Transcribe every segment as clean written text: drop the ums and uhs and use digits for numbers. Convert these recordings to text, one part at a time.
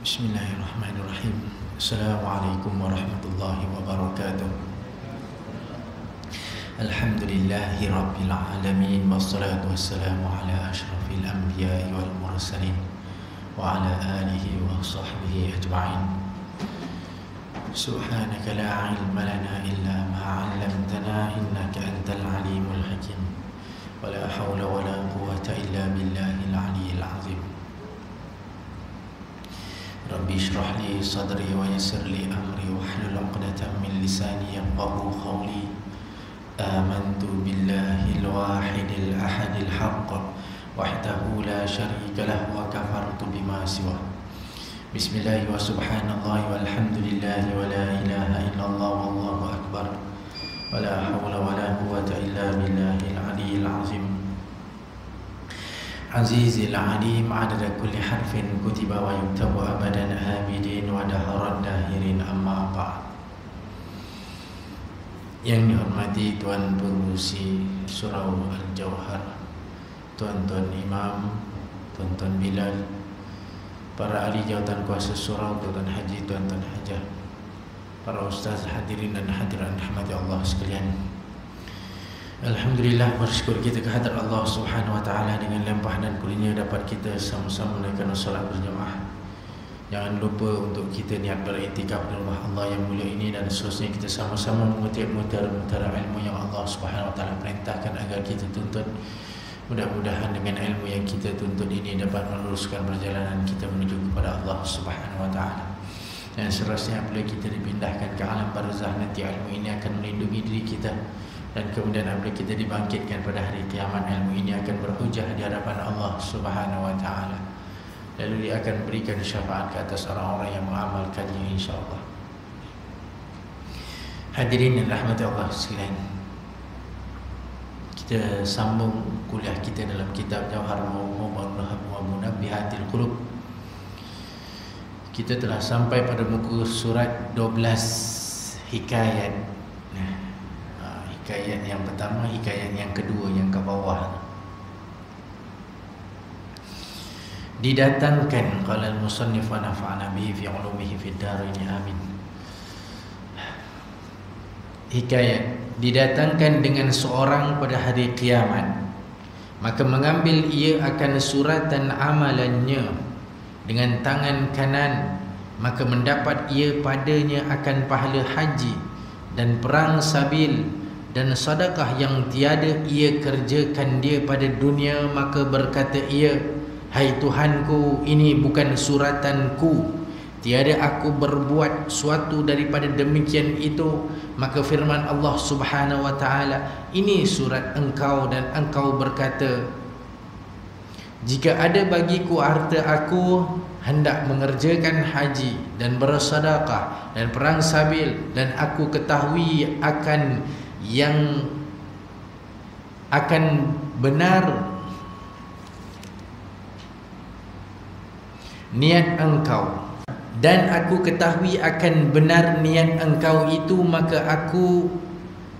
Bismillahirrahmanirrahim. Assalamualaikum warahmatullahi wabarakatuh. Alhamdulillahi rabbil alamin, wassalatu wassalamu ala asyrafil anbiya'i wal mursalin wa ala alihi wa sahbihi ajma'in. Subhanaka la ilma lana illa ma 'allamtana innaka antal alimul hakim. Wa la hawla wa la quwwata illa billahil aliyyil azim. Rabbi shrah li sadri wa yassir li amri wahlul 'uqdatam min lisani yafqahu qawli. Amantu billahil wahidil ahadil haqq wahdahu la syarika lahu wa kafartu bima siwah. Bismillah wa subhanallah walhamdulillah wa la ilaha illallah wallahu akbar wa la hawla wa la quwwata illa billahil aliyyil azim. Azizil alim adada kulli harfin kutiba wa yuktabu abadan abidin wa daharan dahirin, amma ba'd. Yang dihormati Tuan Pengurusi Surau Al-Jauhar, Tuan-tuan Imam, Tuan-tuan Bilal, para ahli jawatan kuasa surau, Tuan Haji, Tuan-tuan Hajah, para ustaz hadirin dan hadirat rahmati Allah sekalian. Alhamdulillah, bersyukur kita kehadrat Allah Subhanahu wa taala dengan limpah dan kurnia dapat kita sama-sama menaikkan solat berjemaah. Jangan lupa untuk kita niat beriktikaf di rumah Allah yang mulia ini, dan seterusnya kita sama-sama mengutip mutara ilmu yang Allah Subhanahu wa taala perintahkan agar kita tuntut. Mudah-mudahan dengan ilmu yang kita tuntut ini dapat meluruskan perjalanan kita menuju kepada Allah Subhanahu wa taala. Dan seterusnya apabila kita dipindahkan ke alam barzah, nanti ilmu ini akan melindungi diri kita. Dan kemudian apabila kita dibangkitkan pada hari kiamat, ilmu ini akan berhujah di hadapan Allah Subhanahu wa taala. Lalu dia akan berikan syafaat ke atas orang-orang yang mengamalkannya, insya-Allah. Hadirin dan rahmati Allah sekalian, kita sambung kuliah kita dalam kitab Jauhar wa Munabbihatil Qulub. Kita telah sampai pada muka surat 12 hikayat. Hikayat yang pertama, hikayat yang kedua yang ke bawah. Didatangkan qala al-musannif wa nafa'ana bihi fi 'ulumihi fid dharain, amin. Hikayat didatangkan dengan seorang pada hari kiamat, maka mengambil ia akan suratan amalannya dengan tangan kanan, maka mendapat ia padanya akan pahala haji dan perang sabil dan sedekah yang tiada ia kerjakan dia pada dunia. Maka berkata ia, hai Tuhanku, ini bukan suratanku, tiada aku berbuat suatu daripada demikian itu. Maka firman Allah Subhanahu wa taala, ini surat engkau, dan engkau berkata, jika ada bagiku harta, aku hendak mengerjakan haji dan bersedekah dan perang sabil, dan aku ketahui akan yang akan benar niat engkau, dan aku ketahui akan benar niat engkau itu, maka aku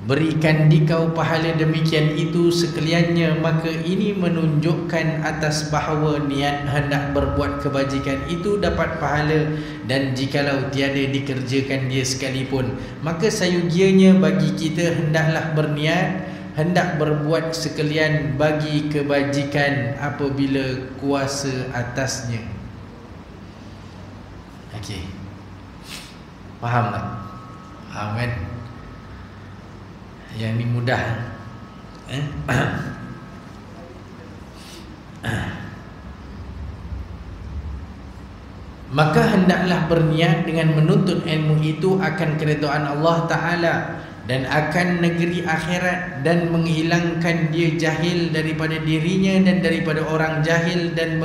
berikan dikau pahala demikian itu sekaliannya. Maka ini menunjukkan atas bahawa niat hendak berbuat kebajikan itu dapat pahala, dan jikalau tiada dikerjakan dia sekalipun, maka sayugianya bagi kita hendaklah berniat hendak berbuat sekalian bagi kebajikan apabila kuasa atasnya. Okey, faham tak? Faham kan? Yang ini mudah. Maka hendaklah berniat dengan menuntut ilmu itu akan keridhaan Allah Ta'ala dan akan negeri akhirat, dan menghilangkan dia jahil daripada dirinya dan daripada orang jahil, dan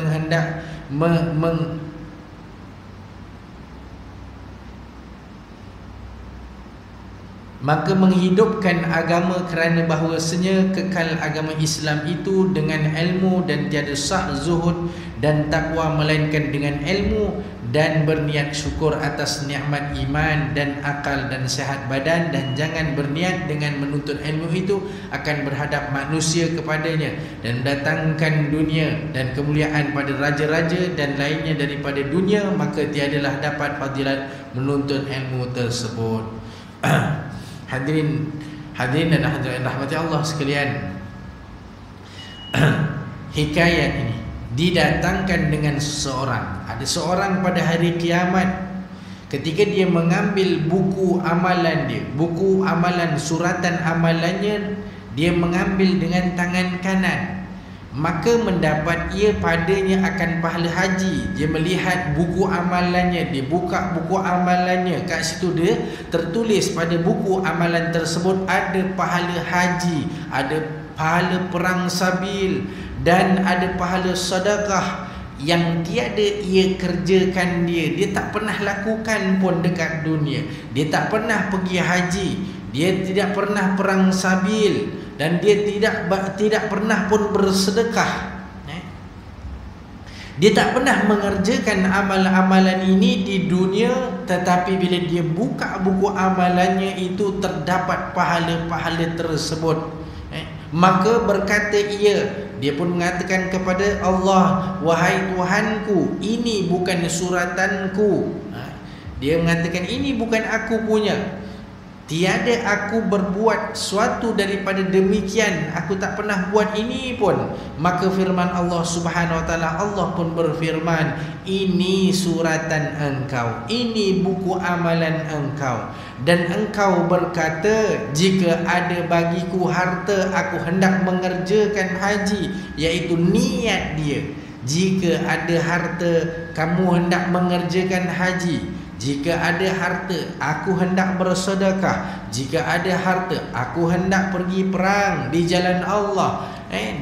maka menghidupkan agama kerana bahawasanya kekal agama Islam itu dengan ilmu dan tiada sah zuhud dan takwa melainkan dengan ilmu, dan berniat syukur atas nikmat iman dan akal dan sihat badan, dan jangan berniat dengan menuntut ilmu itu akan berhadap manusia kepadanya dan mendatangkan dunia dan kemuliaan pada raja-raja dan lainnya daripada dunia, maka tiadalah dapat fadilat menuntut ilmu tersebut. Hadirin dan hadirin rahmati Allah sekalian, hikayat ini didatangkan dengan seseorang. Ada seorang pada hari kiamat, ketika dia mengambil buku amalan dia, buku amalan, suratan amalannya, dia mengambil dengan tangan kanan, maka mendapat ia padanya akan pahala haji. Dia melihat buku amalannya, dia buka buku amalannya, kat situ dia tertulis pada buku amalan tersebut ada pahala haji, ada pahala perang sabil, dan ada pahala sedekah yang tiada ia kerjakan dia tak pernah lakukan pun dekat dunia. Dia tak pernah pergi haji, dia tidak pernah perang sabil, dan dia tidak pernah pun bersedekah. Dia tak pernah mengerjakan amalan-amalan ini di dunia, tetapi bila dia buka buku amalannya itu terdapat pahala-pahala tersebut. Maka berkata dia pun mengatakan kepada Allah, wahai Tuhanku, ini bukan suratanku. Dia mengatakan ini bukan aku punya, tiada aku berbuat suatu daripada demikian, aku tak pernah buat ini pun. Maka firman Allah Subhanahu wa taala, Allah pun berfirman, ini suratan engkau, ini buku amalan engkau, dan engkau berkata, jika ada bagiku harta aku hendak mengerjakan haji, iaitu niat dia. Jika ada harta kamu hendak mengerjakan haji, jika ada harta aku hendak bersedekah, jika ada harta aku hendak pergi perang di jalan Allah,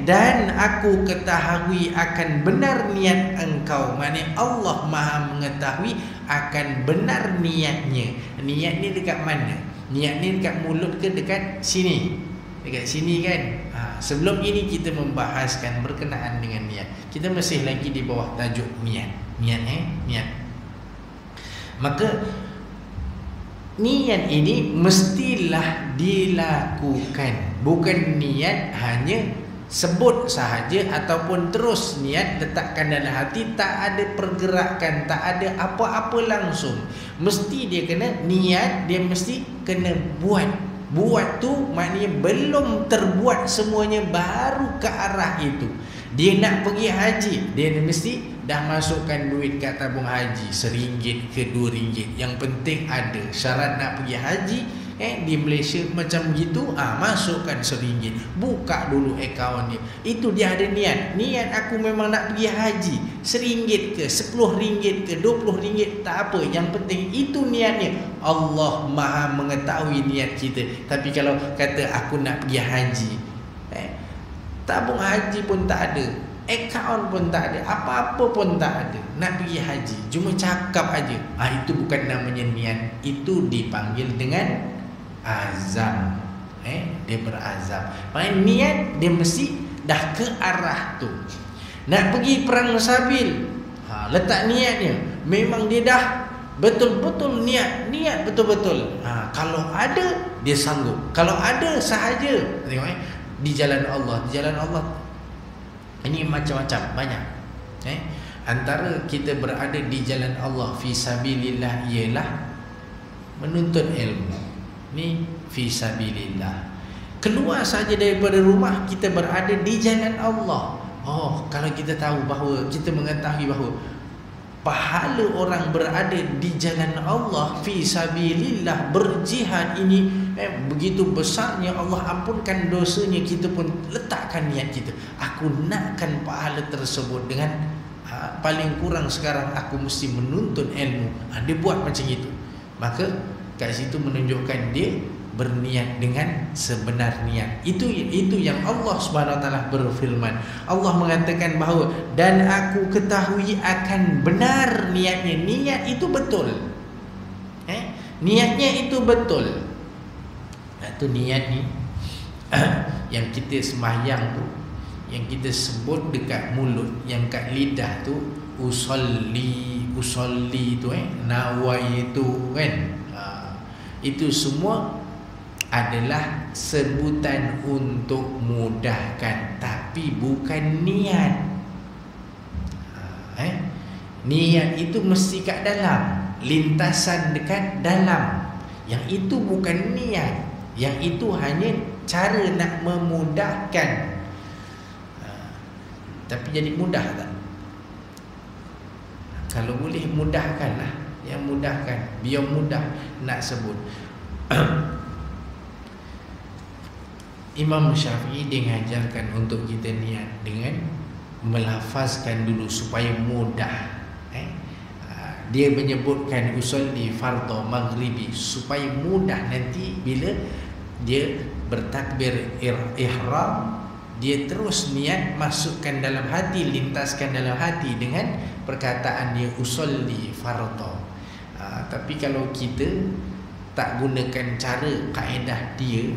dan aku ketahui akan benar niat engkau. Maknanya Allah Maha mengetahui akan benar niatnya. Niat ni dekat mana? Niat ni dekat mulut ke dekat sini? Dekat sini kan. Sebelum ini kita membahaskan berkenaan dengan niat. Kita masih lagi di bawah tajuk niat. Niat. Maka niat ini mestilah dilakukan. Bukan niat hanya sebut sahaja ataupun terus niat letakkan dalam hati, tak ada pergerakan, tak ada apa-apa langsung. Mesti dia kena niat, dia mesti kena buat. Buat tu maknanya belum terbuat semuanya, baru ke arah itu. Dia nak pergi haji, dia mesti dah masukkan duit kat tabung haji, RM1 ke RM2. Yang penting ada syarat nak pergi haji. Di Malaysia macam begitu, masukkan RM1, buka dulu akaun dia. Itu dia ada niat. Niat aku memang nak pergi haji, RM1 ke RM10 ke RM20, tak apa, yang penting itu niatnya. Allah Maha mengetahui niat kita. Tapi kalau kata aku nak pergi haji, tabung haji pun tak ada, akaun pun tak ada, apa-apa pun tak ada, nak pergi haji cuma cakap aja, itu bukan namanya niat. Itu dipanggil dengan azam. Dia berazam. Maknanya niat dia mesti dah ke arah tu. Nak pergi perang sabil, letak niatnya, memang dia dah betul-betul niat betul-betul. Kalau ada dia sanggup, kalau ada sahaja. Tengok di jalan Allah, ini macam-macam, banyak. Antara kita berada di jalan Allah fi sabilillah ialah menuntut ilmu. Ni fi sabilillah. Keluar saja daripada rumah kita berada di jalan Allah. Kalau kita tahu bahawa, kita mengetahui bahawa pahala orang berada di jalan Allah fi sabilillah, berjihad ini begitu besarnya, Allah ampunkan dosanya, kita pun letakkan niat kita, aku nakkan pahala tersebut dengan paling kurang sekarang aku mesti menuntut ilmu. Dia buat macam itu, maka kat situ menunjukkan dia berniat dengan sebenar niat. Itu yang Allah Subhanahu Wa Taala berfirman. Allah mengatakan bahawa dan aku ketahui akan benar niatnya. Niat itu betul. Niatnya itu betul. Itu niat ni yang kita sembahyang tu, yang kita sebut dekat mulut, yang kat lidah tu usolli tu nawai tu kan. Itu semua adalah sebutan untuk mudahkan, tapi bukan niat. Niat itu mesti kat dalam, lintasan dekat dalam. Yang itu bukan niat, yang itu hanya cara nak memudahkan. Tapi jadi mudah tak? Kalau boleh mudahkanlah, yang mudahkan, biar mudah nak sebut. Imam Syafi'i dia mengajarkan untuk kita niat dengan melafazkan dulu supaya mudah. Dia menyebutkan usolli fardhu maghribi supaya mudah nanti bila dia bertakbir ihram, dia terus niat masukkan dalam hati, lintaskan dalam hati dengan perkataan dia usolli fardhu. Tapi kalau kita tak gunakan cara kaedah dia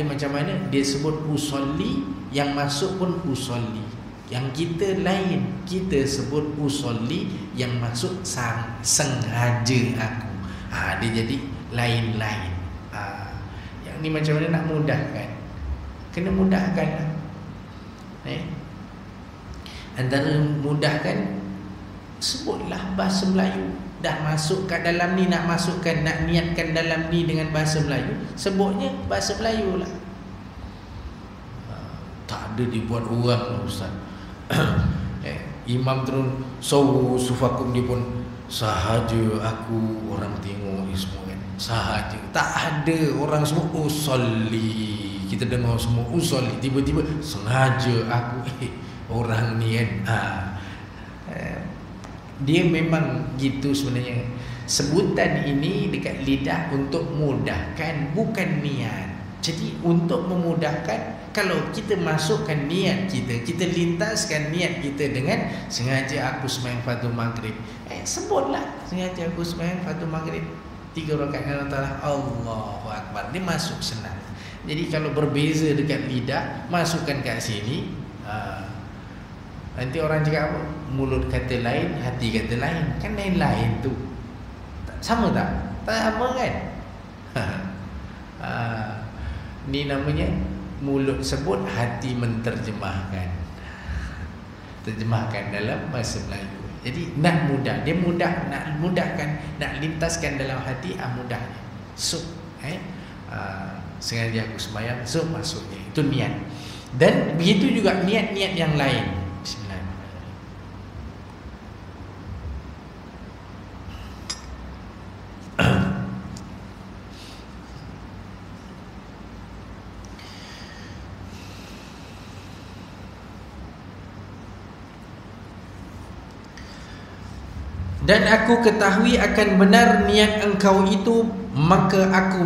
macam mana? Dia sebut usolli, yang masuk pun usolli. Yang kita lain, kita sebut usolli, yang masuk sengaja aku. Dia jadi lain-lain. Yang ni macam mana nak mudahkan? Kena mudahkan lah. Antara mudahkan, sebutlah bahasa Melayu. Dah masuk kat dalam ni, nak masukkan, nak niatkan dalam ni dengan bahasa Melayu, sebutnya bahasa Melayu lah. Tak ada dibuat orang lah Ustaz. Imam turun sufakum, dia pun sahaja aku, orang tengok ni semua kan, sahaja. Tak ada, orang semua usolli. Kita dengar semua usolli, tiba-tiba sengaja aku. Orang ni kan, dia memang gitu sebenarnya. Sebutan ini dekat lidah untuk mudahkan, bukan niat. Jadi untuk memudahkan, kalau kita masukkan niat kita lintaskan niat kita dengan sengaja aku sembahyang fardu maghrib. Sebutlah sengaja aku sembahyang fardu maghrib 3 rakaat dengan Allah, Allahu Akbar. Dia masuk senang. Jadi kalau berbeza dekat lidah, masukkan kat sini, nanti orang cakap apa? Mulut kata lain, hati kata lain. Kan lain-lain tu. Sama tak? Tak sama kan? Ni namanya mulut sebut, hati menterjemahkan. Terjemahkan dalam bahasa Melayu. Jadi nak mudah, dia mudah, nak mudahkan, nak lintaskan dalam hati, mudahnya. So, sengaja aku sembahyang, so masuknya. Itu niat. Dan begitu juga niat-niat yang lain. Dan aku ketahui akan benar niat engkau itu, maka aku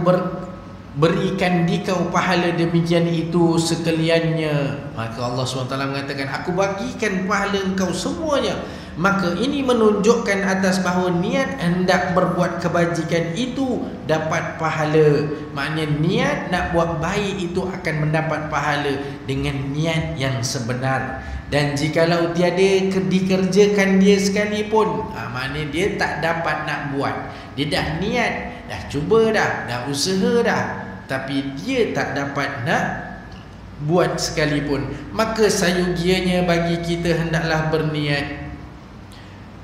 berikan dikau pahala demikian itu sekaliannya. Maka Allah SWT mengatakan, aku bagikan pahala engkau semuanya. Maka ini menunjukkan atas bahawa niat hendak berbuat kebajikan itu dapat pahala. Maknanya niat nak buat baik itu akan mendapat pahala dengan niat yang sebenar. Dan jikalau tiada dikerjakan dia sekalipun, maknanya dia tak dapat nak buat. Dia dah niat, dah cuba dah usaha dah, tapi dia tak dapat nak buat sekalipun. Maka sayugianya bagi kita hendaklah berniat,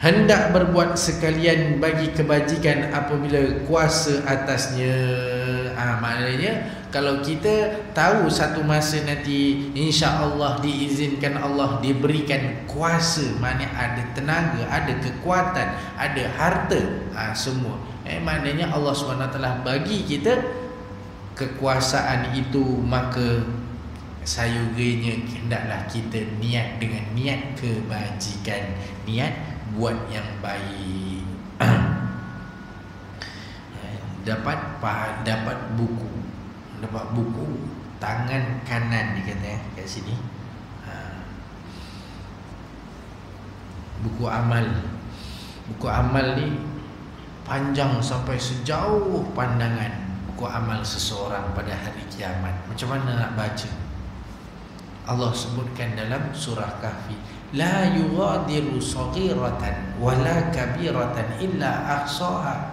hendak berbuat sekalian bagi kebajikan apabila kuasa atasnya. Maknanya kalau kita tahu satu masa nanti insya-Allah diizinkan Allah, diberikan kuasa, maknanya ada tenaga, ada kekuatan, ada harta, semua. Maknanya Allah SWT bagi kita kekuasaan itu, maka sayuganya hendaklah kita niat dengan niat kebajikan, niat buat yang baik. dapat buku tangan kanan dia kata kat sini, buku amal ni panjang sampai sejauh pandangan. Buku buku amal seseorang pada hari kiamat. Macam mana nak baca? Allah sebutkan dalam surah Kahfi, la yughadiru saghiratan wala kabiratan illa ahsaha.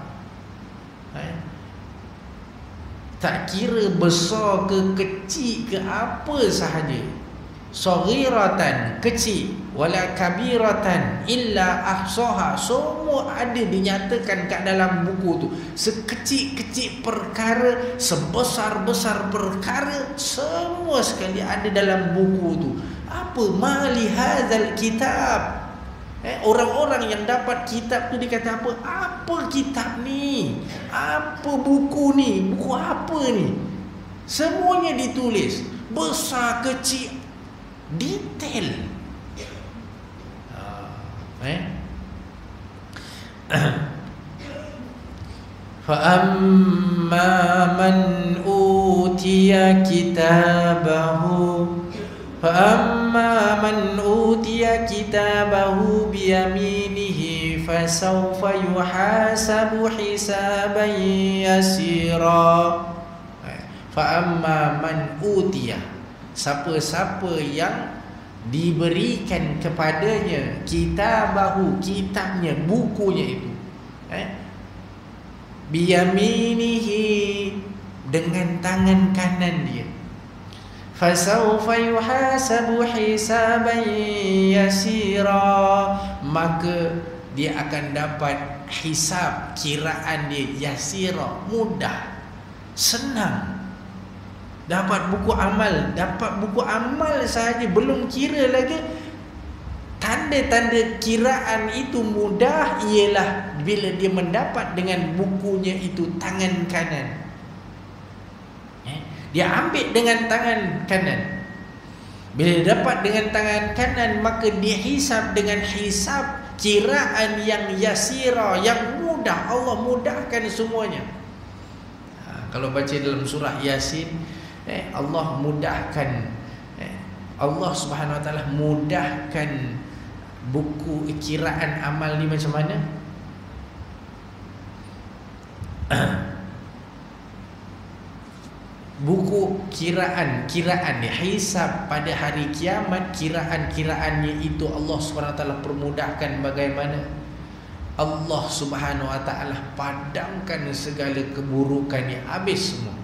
Tak kira besar ke kecil ke apa sahaja, saghiratan kecil, wala kabiratan illa ahsaha, semua ada dinyatakan kat dalam buku tu. Sekecil-kecil perkara, sebesar-besar perkara, semua sekali ada dalam buku tu. Apa mali hadzal kitab? Orang-orang yang dapat kitab tu dia kata apa? Apa kitab ni? Apa buku ni? Buku apa ni? Semuanya ditulis, besar kecil, detail. فَأَمَّا مَنْ أُوتِيَ كِتَابَهُ بِيَمِينِهِ فَسَوْفَ يُحَاسَبُ حِسَابًا يَسِيرًا. فَأَمَّا مَنْ أُوتِيَ, siapa-siapa yang diberikan kepadanya kitabahu, kitabnya, bukunya itu, biyaminihi, dengan tangan kanan dia, fasawfa yuhasabu hisaban yasira, maka dia akan dapat hisab, kiraan dia yasira, mudah, senang. Dapat buku amal sahaja, belum kira lagi tanda-tanda kiraan itu mudah ialah bila dia mendapat dengan bukunya itu tangan kanan. Dia ambil dengan tangan kanan. Bila dapat dengan tangan kanan, maka dia hisab dengan hisab kiraan yang yasira, yang mudah. Allah mudahkan semuanya. Kalau baca dalam surah Yasin, Allah mudahkan, Allah Subhanahu Wa Taala mudahkan buku kiraan amal ni macam mana? Buku kiraan ni, hisab pada hari kiamat, kiraan-kiraannya itu Allah Subhanahu Wa Taala permudahkan. Bagaimana? Allah Subhanahu Wa Taala padamkan segala keburukannya, habis semua.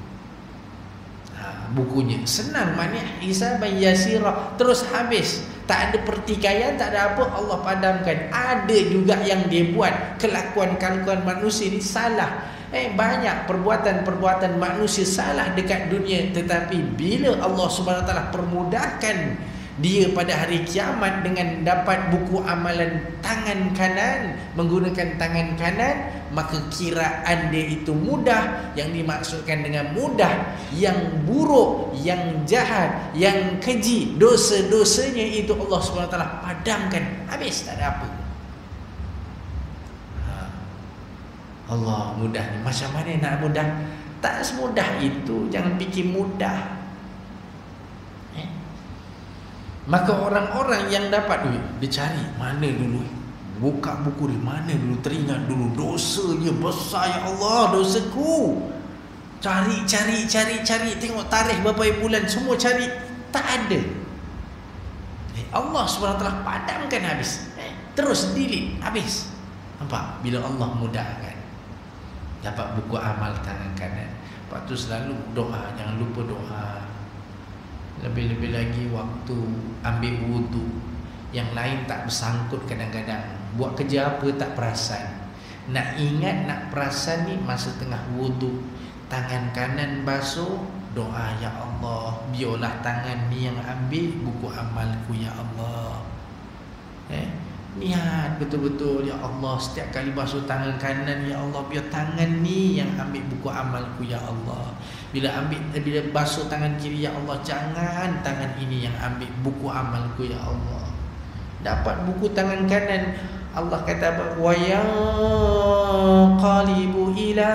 Bukunya senang, maknanya hisaban yasira, terus habis, tak ada pertikaian, tak ada apa, Allah padamkan. Ada juga yang dia buat, kelakuan-kelakuan manusia ni salah. Banyak perbuatan-perbuatan manusia salah dekat dunia, tetapi bila Allah Subhanahu Wa Taala permudahkan dia pada hari kiamat dengan dapat buku amalan tangan kanan, menggunakan tangan kanan, maka kiraan dia itu mudah. Yang dimaksudkan dengan mudah, yang buruk, yang jahat, yang keji, dosa-dosanya itu Allah SWT padamkan, habis, tak ada apa. Allah mudah ni. Macam mana nak mudah? Tak semudah itu, jangan fikir mudah. Maka orang-orang yang dapat duit, dia cari mana dulu, buka buku di mana dulu, teringat dulu dosanya besar, ya Allah dosaku. Cari, tengok tarikh berapa bulan, semua cari, tak ada. Allah SWT padamkan, habis. Terus delete, habis. Nampak? Bila Allah mudahkan, dapat buku amal tangan kanan. Lepas tu selalu doa, jangan lupa doa. Lebih-lebih lagi waktu ambil wudu, yang lain tak bersangkut kadang-kadang. Buat kerja apa tak perasan. Nak ingat, nak perasan ni masa tengah wudu, tangan kanan basuh, doa, ya Allah, biarlah tangan ni yang ambil buku amalku, ya Allah. Niat betul-betul, ya Allah, setiap kali basuh tangan kanan, ya Allah, biar tangan ni yang ambil buku amalku, ya Allah. Bila basuh tangan kiri, ya Allah, jangan tangan ini yang ambil buku amalku, ya Allah. Dapat buku tangan kanan, Allah kata apa? Wa yanqalibu ila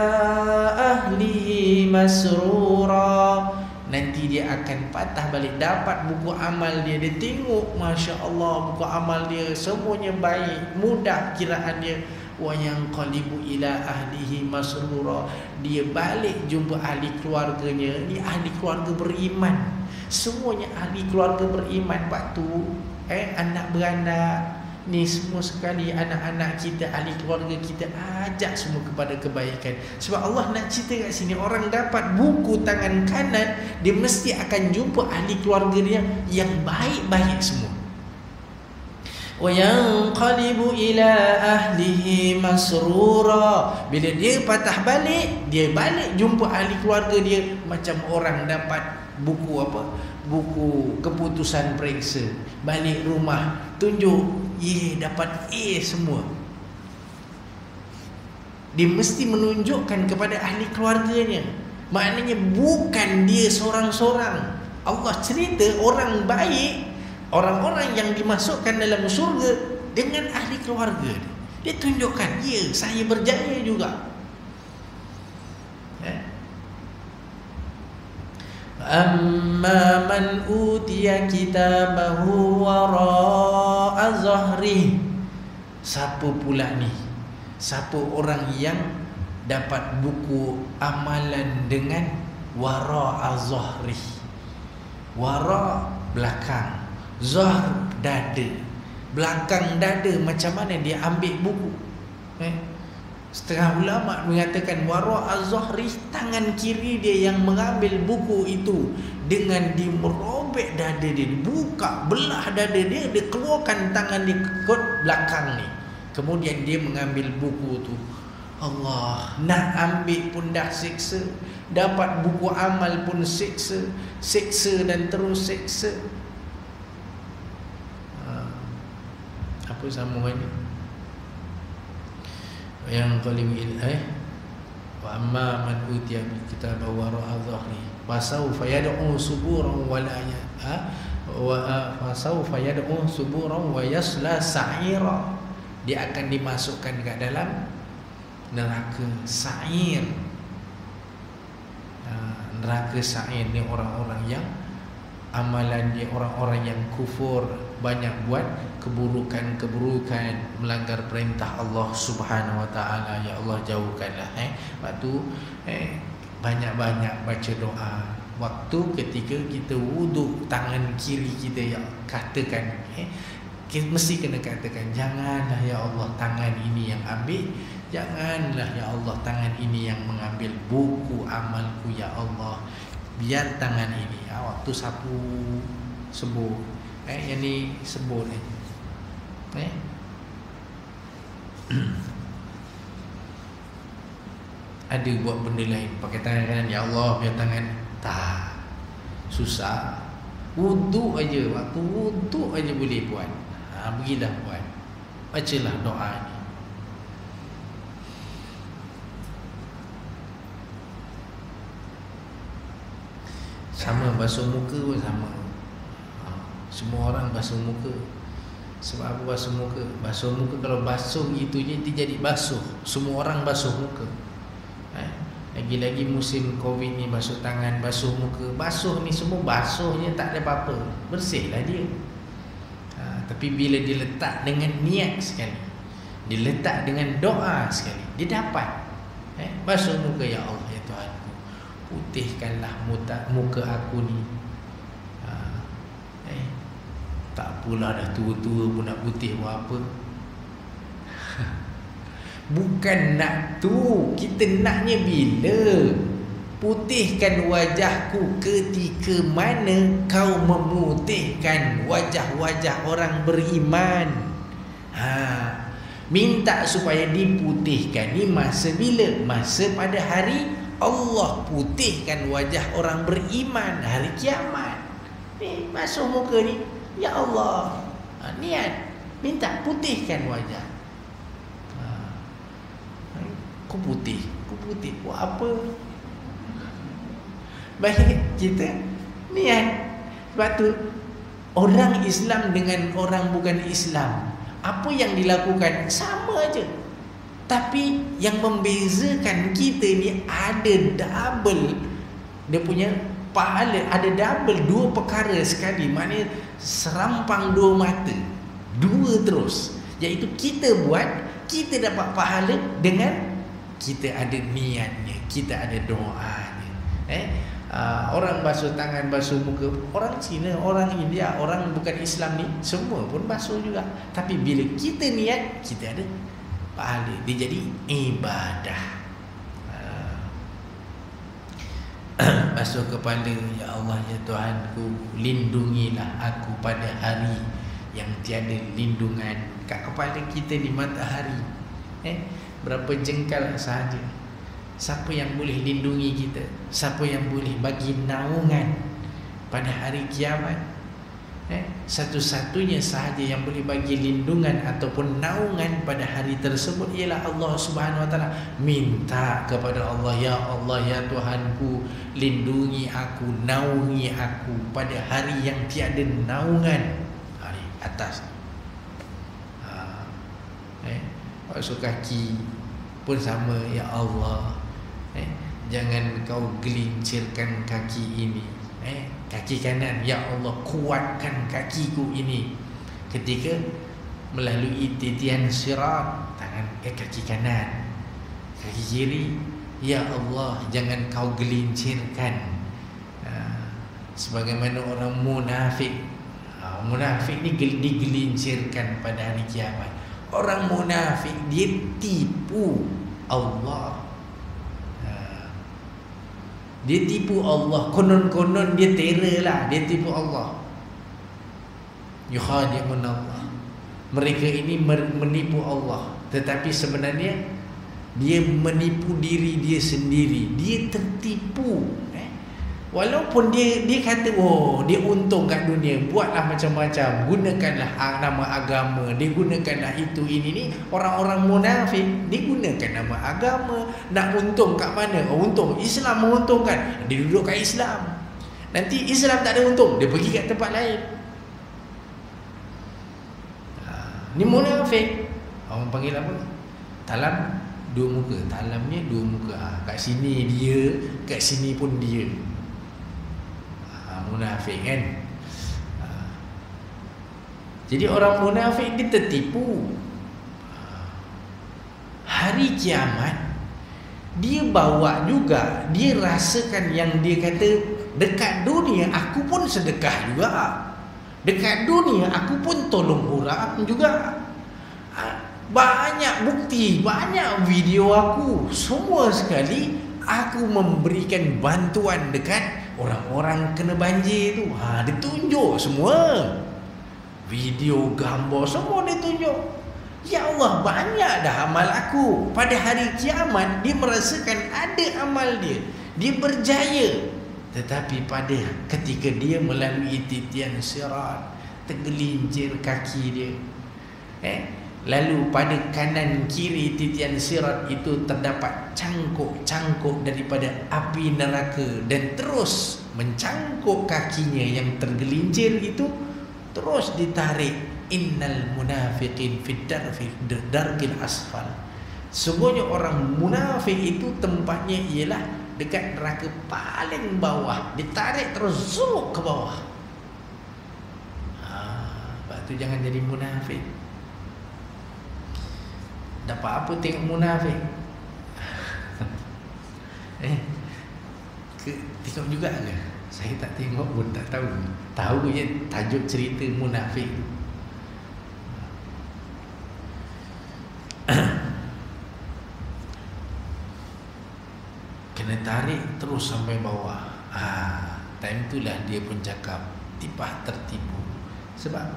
ahlihi masrura. Nanti dia akan patah balik, dapat buku amal dia, dia tengok, Masya Allah, buku amal dia semuanya baik, mudah kiraan dia. wa yanqalibu ila ahlihi masrura, dia balik jumpa ahli keluarganya. Ni ahli keluarga beriman, semuanya ahli keluarga beriman. Pak tu anak beranak ni semua sekali, anak-anak kita, ahli keluarga kita, ajak semua kepada kebaikan. Sebab Allah nak cerita kat sini, orang dapat buku tangan kanan, dia mesti akan jumpa ahli keluarga dia yang baik-baik semua. Wa yanqalibu ila ahlihi masrura, bila dia patah balik, dia balik jumpa ahli keluarga dia macam orang dapat buku apa? Buku keputusan periksa. Balik rumah tunjuk, dapat A semua. Dia mesti menunjukkan kepada ahli keluarganya. Maknanya bukan dia seorang-seorang. Allah cerita orang baik, orang-orang yang dimasukkan dalam syurga dengan ahli keluarga. Dia tunjukkan, saya berjaya juga. Amma man utiya kitabahu wara'a zahri. Siapa pula ni? Siapa orang yang dapat buku amalan dengan wara'a zahri? Wara' belakang, zahr dada. Belakang dada macam mana dia ambil buku? Setengah ulama mengatakan wara' az-zahri, tangan kiri dia yang mengambil buku itu dengan dimerobek dada dia, buka belah dada dia, dia keluarkan tangan di kot belakang ni. Kemudian dia mengambil buku tu. Allah, nak ambil pun dah siksa, dapat buku amal pun siksa, siksa dan terus siksa. Apa sambungannya? Yang qalibu wa amma man utiya kitabahu wara'a dhahri wa sawfa yad'u suburan wa la wa sawfa yad'u suburan wa yasla sa'ira. Dia akan dimasukkan ke dalam neraka sa'ir. Neraka sa'ir ni orang-orang yang amalan dia, orang-orang yang kufur, banyak buat keburukan-keburukan, melanggar perintah Allah Subhanahu wa taala. Ya Allah, jauhkanlah. Lepas tu banyak-banyak baca doa. Waktu ketika kita wuduk, tangan kiri kita yang katakan, kita mesti kena katakan, janganlah ya Allah tangan ini yang ambil, janganlah ya Allah tangan ini yang mengambil buku amalku ya Allah. Biar tangan ini, waktu sapu sebut, yang ni sebut ada buat benda lain pakai tangan kanan, ya Allah biar tangan, tak, susah. Wuduk aja, waktu wuduk aja boleh buat. Pergilah buat, bacalah doa ni. Sama basuh muka pun sama. Semua orang basuh muka. Sebab apa basuh muka? Basuh muka kalau basuh gitu je, dia jadi basuh. Semua orang basuh muka. Lagi-lagi musim Covid ni, basuh tangan, basuh muka. Basuh ni semua basuhnya tak ada apa-apa, bersihlah dia. Tapi bila dia letak dengan niat sekali, dia letak dengan doa sekali, dia dapat. Basuh muka, ya Allah ya Tuhan, putihkanlah muka aku ni. Tak pula dah tua-tua pun nak putih buat apa. Bukan nak tu, kita naknya bila? Putihkan wajahku ketika mana kau memutihkan wajah-wajah orang beriman. Minta supaya diputihkan ni masa bila? Masa pada hari Allah putihkan wajah orang beriman, hari kiamat. Ni basuh muka ni, ya Allah, niat minta putihkan wajah. Kau putih buat apa? Baik, kita niat. Sebab tu orang Islam dengan orang bukan Islam, apa yang dilakukan sama aja. Tapi yang membezakan kita ni ada double dia punya pahala, ada double, dua perkara sekali. Maknanya serampang dua mata, dua terus. Iaitu kita buat, kita dapat pahala dengan kita ada niatnya, kita ada doanya. Orang basuh tangan, basuh muka, orang Cina, orang India, orang bukan Islam ni semua pun basuh juga. Tapi bila kita niat, kita ada pahala. Dia jadi ibadah. Basuh kepala, ya Allah ya Tuhanku, lindungilah aku pada hari yang tiada lindungan. Kat kepala kita di matahari, berapa jengkal sahaja. Siapa yang boleh lindungi kita? Siapa yang boleh bagi naungan pada hari kiamat? Satu-satunya sahaja yang boleh bagi lindungan ataupun naungan pada hari tersebut ialah Allah Subhanahu Wa Taala. Minta kepada Allah, ya Allah ya Tuhanku, lindungi aku, naungi aku pada hari yang tiada naungan. Hari atas. Basuh kaki pun sama, ya Allah, jangan kau gelincirkan kaki ini. Kaki kanan, ya Allah, kuatkan kakiku ini ketika melalui titian sirat. Tangan kaki kanan, kaki kiri, ya Allah, jangan kau gelincirkan. Sebagaimana orang munafik, munafik ni digelincirkan pada hari kiamat. Orang munafik dia tipu Allah. Dia tipu Allah, konon-konon dia terror lah, dia tipu Allah. Yukhadi'un Allah. Mereka ini menipu Allah, tetapi sebenarnya dia menipu diri dia sendiri. Dia tertipu. Walaupun dia kata, oh, dia untung kat dunia, buatlah macam-macam, gunakanlah nama agama, dia gunakanlah itu ini ni. Orang-orang munafik dia gunakan nama agama, nak untung kat mana? Oh, untung Islam menguntungkan, dia duduk kat Islam. Nanti Islam tak ada untung, dia pergi kat tempat lain. Ni munafik. Orang panggil apa? Talam dua muka. Talamnya dua muka. Kat sini dia, kat sini pun dia. Munafik kan. Jadi orang munafik dia tertipu. Hari kiamat dia bawa juga, dia rasakan yang dia kata, dekat dunia aku pun sedekah juga, dekat dunia aku pun tolong orang juga, banyak bukti, banyak video aku, semua sekali aku memberikan bantuan dekat orang-orang kena banjir tu. Dia tunjuk semua, video, gambar, semua dia tunjuk. Ya Allah, banyak dah amal aku. Pada hari kiamat dia merasakan ada amal dia, dia berjaya. Tetapi pada ketika dia melalui titian sirat, tergelincir kaki dia, lalu pada kanan kiri titian sirat itu terdapat cangkuk-cangkuk daripada api neraka, dan terus mencangkuk kakinya yang tergelincir itu, terus ditarik. Innal munafiqin fid darkil asfal. Sungguhnya orang munafik itu tempatnya ialah dekat neraka paling bawah, ditarik terus zuk ke bawah. Sebab tu jangan jadi munafik. Dapat apa tengok munafik? Tengok juga ke? Saya tak tengok pun tak tahu. Tahu je tajuk cerita munafik. Kena tarik terus sampai bawah. Time itulah dia pun cakap tipah tertipu. Sebab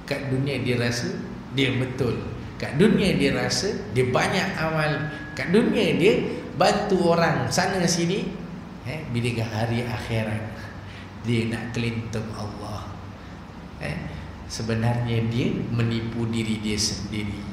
kat dunia dia rasa dia betul, kat dunia dia rasa dia banyak amal, kat dunia dia bantu orang sana sini. Bila ke hari akhirat dia nak kelintung Allah, sebenarnya dia menipu diri dia sendiri.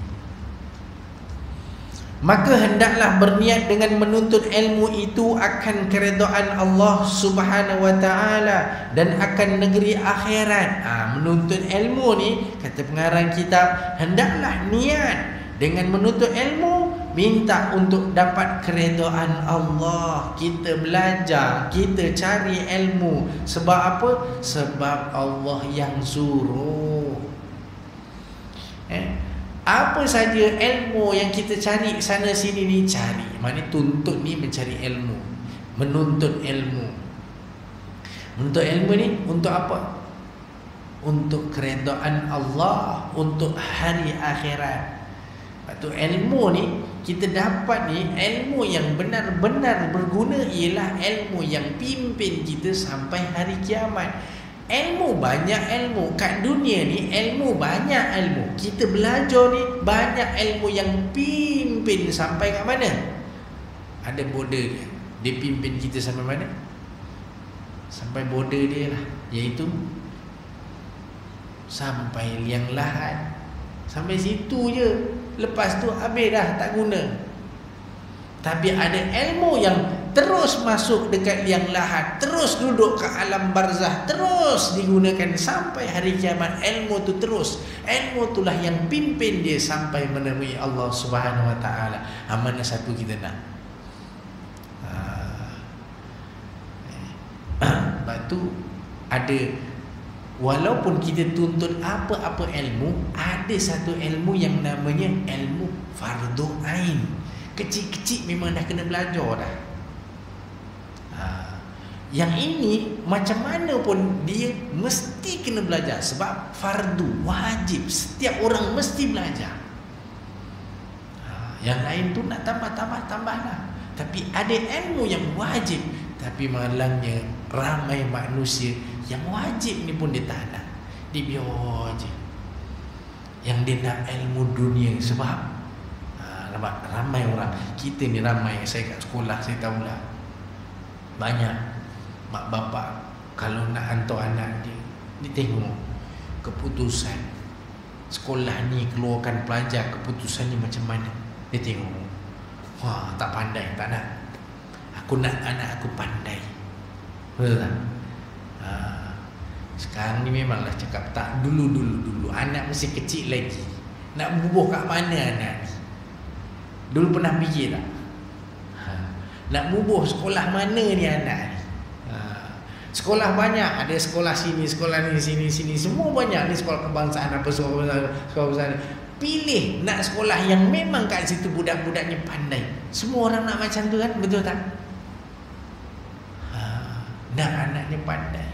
Maka hendaklah berniat dengan menuntut ilmu itu akan keredaan Allah Subhanahu wa taala dan akan negeri akhirat. Menuntut ilmu ni, kata pengarang kitab, hendaklah niat dengan menuntut ilmu, minta untuk dapat keredaan Allah. Kita belajar, kita cari ilmu. Sebab apa? Sebab Allah yang suruh. Apa saja ilmu yang kita cari sana sini ni, cari. Maknanya tuntut ni mencari ilmu, menuntut ilmu. Menuntut ilmu ni untuk apa? Untuk keredaan Allah, untuk hari akhirat. Lepas ilmu ni kita dapat ni, ilmu yang benar-benar berguna ialah ilmu yang pimpin kita sampai hari kiamat. Ilmu, banyak ilmu kat dunia ni, ilmu banyak ilmu. Kita belajar ni banyak ilmu yang pimpin sampai kat mana? Ada border dia. Dia pimpin kita sampai mana? Sampai border dia lah, iaitu sampai liang lahat. Sampai situ je. Lepas tu habis dah, tak guna. Tapi ada ilmu yang terus masuk dekat liang lahat, terus duduk ke alam barzah, terus digunakan sampai hari kiamat. Ilmu tu terus, ilmu itulah yang pimpin dia sampai menemui Allah Subhanahu Wa Taala. Mana satu kita nak? Sebab tu ada, walaupun kita tuntut apa-apa ilmu, ada satu ilmu yang namanya ilmu fardu ain. Kecil-kecil memang dah kena belajar dah. Yang ini macam mana pun dia mesti kena belajar, sebab fardu, wajib, setiap orang mesti belajar. Yang lain tu nak tambah-tambah-tambahlah. Tapi ada ilmu yang wajib, tapi malangnya ramai manusia yang wajib ni pun dia tak nak. Dia biar je. Yang dia nak ilmu dunia. Sebab ramai orang, kita ni ramai, saya kat sekolah saya tahulah, banyak mak bapak kalau nak hantar anak dia, dia tengok keputusan sekolah ni keluarkan pelajar, keputusannya macam mana. Dia tengok, wah tak pandai, tak nak. Aku nak anak aku pandai. Betul tak? Sekarang ni memanglah cakap tak. Dulu anak masih kecil lagi, nak bubuh kat mana anak ni? Dulu pernah fikir tak? Nak bubuh sekolah mana ni anak ni? Sekolah banyak, ada sekolah sini, sekolah ni, sini, semua banyak. Ni sekolah kebangsaan apa, sekolah besar. Pilih nak sekolah yang memang kat situ budak-budaknya pandai. Semua orang nak macam tu kan, betul tak? Nak anaknya pandai.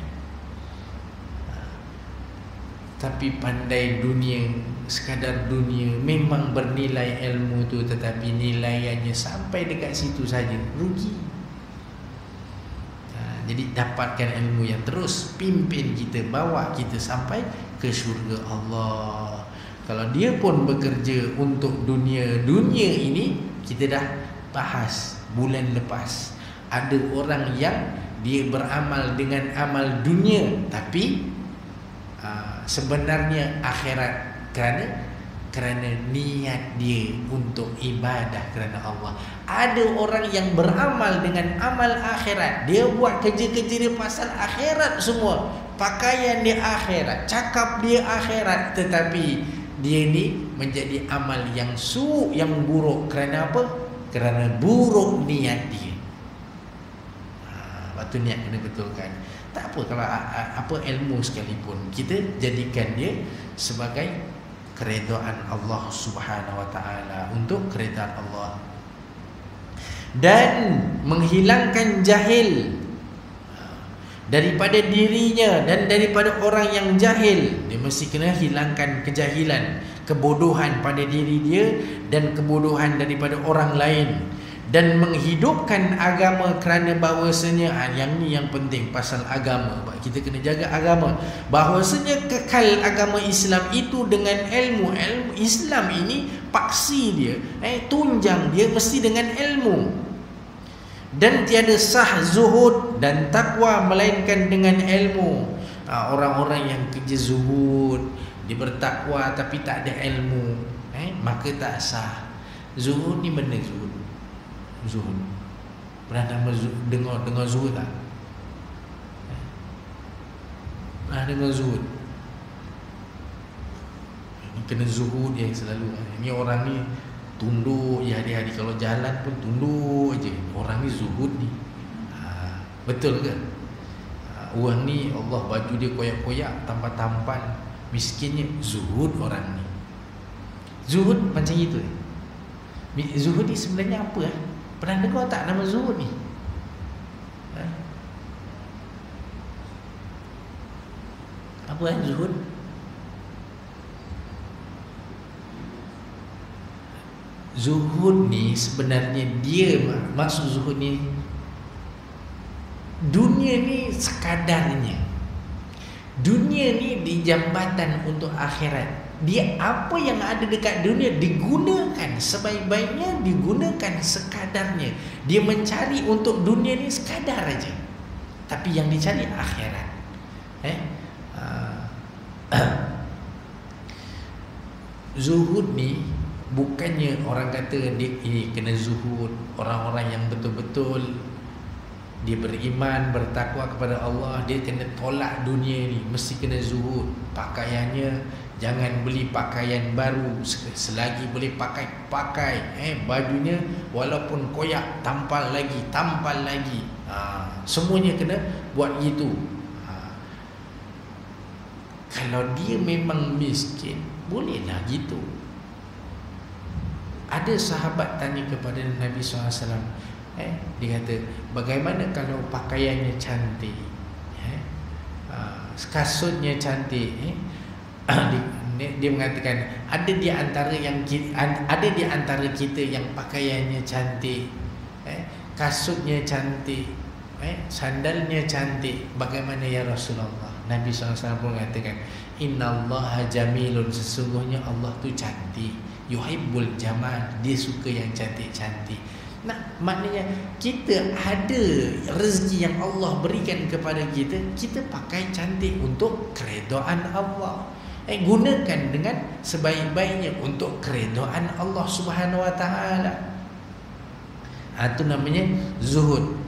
Tapi pandai dunia, sekadar dunia, memang bernilai ilmu tu, tetapi nilaiannya sampai dekat situ saja, rugi. Jadi dapatkan ilmu yang terus pimpin kita, bawa kita sampai ke syurga Allah. Kalau dia pun bekerja untuk dunia ini, kita dah bahas bulan lepas. Ada orang yang dia beramal dengan amal dunia, tapi sebenarnya akhirat, kerana niat dia untuk ibadah kerana Allah. Ada orang yang beramal dengan amal akhirat, dia buat kerja-kerja dia pasal akhirat semua, pakaian dia akhirat, cakap dia akhirat, tetapi dia ni menjadi amal yang yang buruk. Kerana apa? Kerana buruk niat dia. Waktu niat kena betulkan. Tak apa kalau apa ilmu sekalipun, kita jadikan dia sebagai keredaan Allah Subhanahu Wa Taala, untuk keredaan Allah, dan menghilangkan jahil daripada dirinya dan daripada orang yang jahil. Dia mesti kena hilangkan kejahilan, kebodohan pada diri dia dan kebodohan daripada orang lain, dan menghidupkan agama kerana bahawasanya yang ni yang penting pasal agama. Kita kena jaga agama, bahawasanya kekal agama Islam itu dengan ilmu Islam ini paksi dia, tunjang dia mesti dengan ilmu. Dan tiada sah zuhud dan takwa melainkan dengan ilmu. Orang-orang yang kerja zuhud, dia bertakwa tapi tak ada ilmu, maka tak sah. Zuhud ni benda zuhud. Pernah dengar zuhud tak? Pernah dengar zuhud? Ini kena zuhud yang selalu. Ini orang ni tunduk ya, hari-hari kalau jalan pun tunduk aje. Orang ni zuhud ni. Betul ke? Orang ni Allah baju dia koyak-koyak, tampan-tampan, miskinnya, zuhud orang ni. Zuhud macam itu. Zuhud ni sebenarnya apa? Pernah dengar tak nama zuhud ni? Apa zuhud? Zuhud ni sebenarnya dia, maksud zuhud ni, dunia ni sekadarnya. Dunia ni di jambatan untuk akhirat. Dia apa yang ada dekat dunia digunakan sebaik-baiknya, digunakan sekadarnya. Dia mencari untuk dunia ni sekadar aja, tapi yang dicari akhirat. Zuhud ni bukannya orang kata dia ini kena zuhud. Orang-orang yang betul-betul dia beriman, bertakwa kepada Allah, dia kena tolak dunia ni, mesti kena zuhud. Pakaiannya jangan beli pakaian baru, selagi boleh pakai. Bajunya walaupun koyak, tampal lagi. Semuanya kena buat gitu. Kalau dia memang miskin, bolehlah gitu. Ada sahabat tanya kepada Nabi SAW, dia kata, bagaimana kalau pakaiannya cantik, kasutnya cantik, dia mengatakan, ada di antara kita yang pakaiannya cantik, kasutnya cantik, sandalnya cantik, bagaimana ya Rasulullah? Nabi SAW pun mengatakan, innallaha jamilun, sesungguhnya Allah tu cantik, yuhibbul jamal, dia suka yang cantik-cantik. Nah, maknanya kita ada rezeki yang Allah berikan kepada kita, kita pakai cantik untuk keredaan Allah. Gunakan dengan sebaik-baiknya untuk keredaan Allah Subhanahu Wa Taala. Itu namanya zuhud.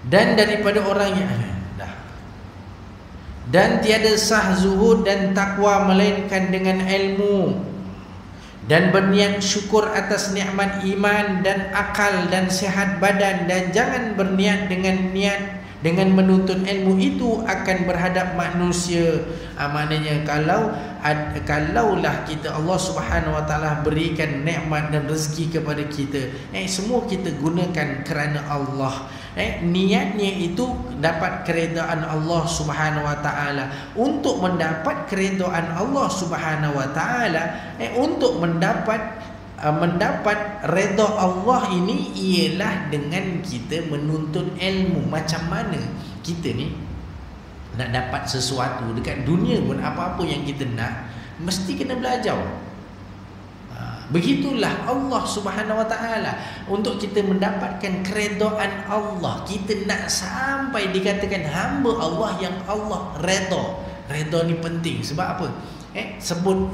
Dan daripada orang yang dan tiada sah zuhud dan takwa melainkan dengan ilmu dan berniat syukur atas nikmat iman dan akal dan sihat badan, dan jangan berniat dengan menuntut ilmu itu akan berhadap manusia. Maknanya kalaulah kita, Allah Subhanahu Wa Taala berikan nikmat dan rezeki kepada kita, semua kita gunakan kerana Allah. Niatnya itu dapat keredaan Allah Subhanahu Wa Taala. Untuk mendapat keredaan Allah Subhanahu Wa Taala, untuk mendapat redha Allah ini ialah dengan kita menuntut ilmu. Macam mana kita ni nak dapat sesuatu dekat dunia pun, apa-apa yang kita nak, mesti kena belajar. Begitulah Allah Subhanahu Wa Taala. Untuk kita mendapatkan keredaan Allah, kita nak sampai dikatakan hamba Allah yang Allah redha. Redha ni penting. Sebab apa?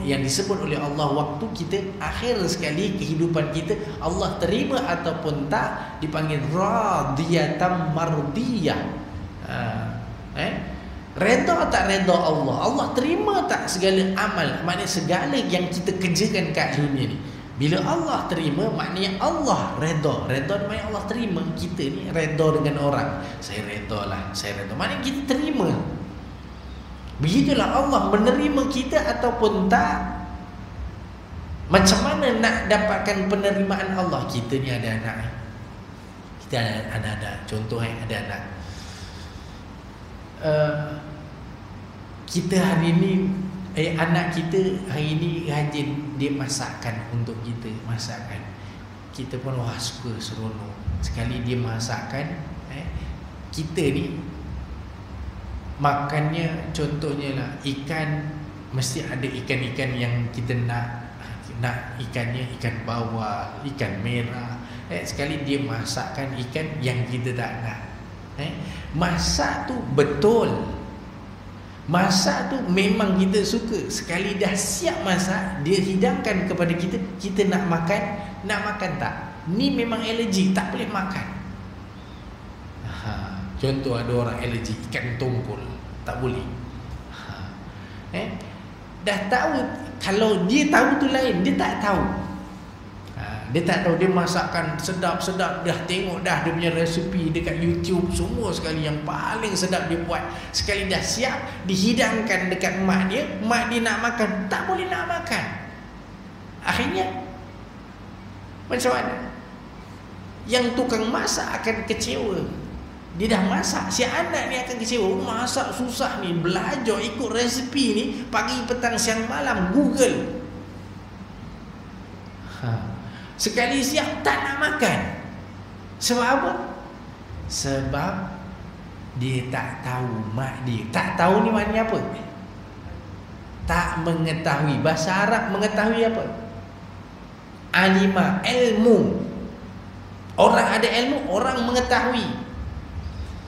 Yang disebut oleh Allah waktu kita akhir sekali kehidupan kita, Allah terima ataupun tak, dipanggil radiyatan mardiyah. Redha tak redha Allah, Allah terima tak segala amal, maknanya segala yang kita kerjakan kat dunia ni, bila Allah terima, maknanya Allah redha. Redha maknanya Allah terima. Kita ni redha dengan orang, saya redha, maknanya kita terima. Begitulah Allah menerima kita ataupun tak. Macam mana nak dapatkan penerimaan Allah? Kita ni ada anak, kita ada contoh, ada anak. Kita hari ni, anak kita hari ni rajin dia masakkan untuk kita, masakkan. Kita pun wah suka, seronok. Sekali dia masakkan, kita ni makannya, contohnya lah ikan, mesti ada ikan-ikan yang kita nak ikannya, ikan bawal, ikan merah. Sekali dia masakkan ikan yang kita tak nak. Masak tu betul, masak tu memang kita suka. Sekali dah siap masak, dia hidangkan kepada kita, kita nak makan tak? Ni memang alergi, tak boleh makan. Contoh ada orang alergi ikan tongkol, tak boleh. Dah tahu, kalau dia tahu tu lain, dia tak tahu. Dia tak tahu, dia masakkan sedap-sedap, dah tengok dah dia punya resepi dekat YouTube semua sekali, yang paling sedap dia buat. Sekali dah siap dihidangkan dekat mak dia nak makan, tak boleh nak makan. Akhirnya macam mana? Yang tukang masak akan kecewa. Dia dah masak, si anak ni akan kecewa. Masak susah ni, belajar ikut resepi ni, pagi petang siang malam Google. Sekali siap tak nak makan. Sebab apa? Sebab dia tak tahu mak dia. Tak tahu ni maknanya apa? Tak mengetahui. Bahasa Arab mengetahui apa? Alima, ilmu. Orang ada ilmu, orang mengetahui.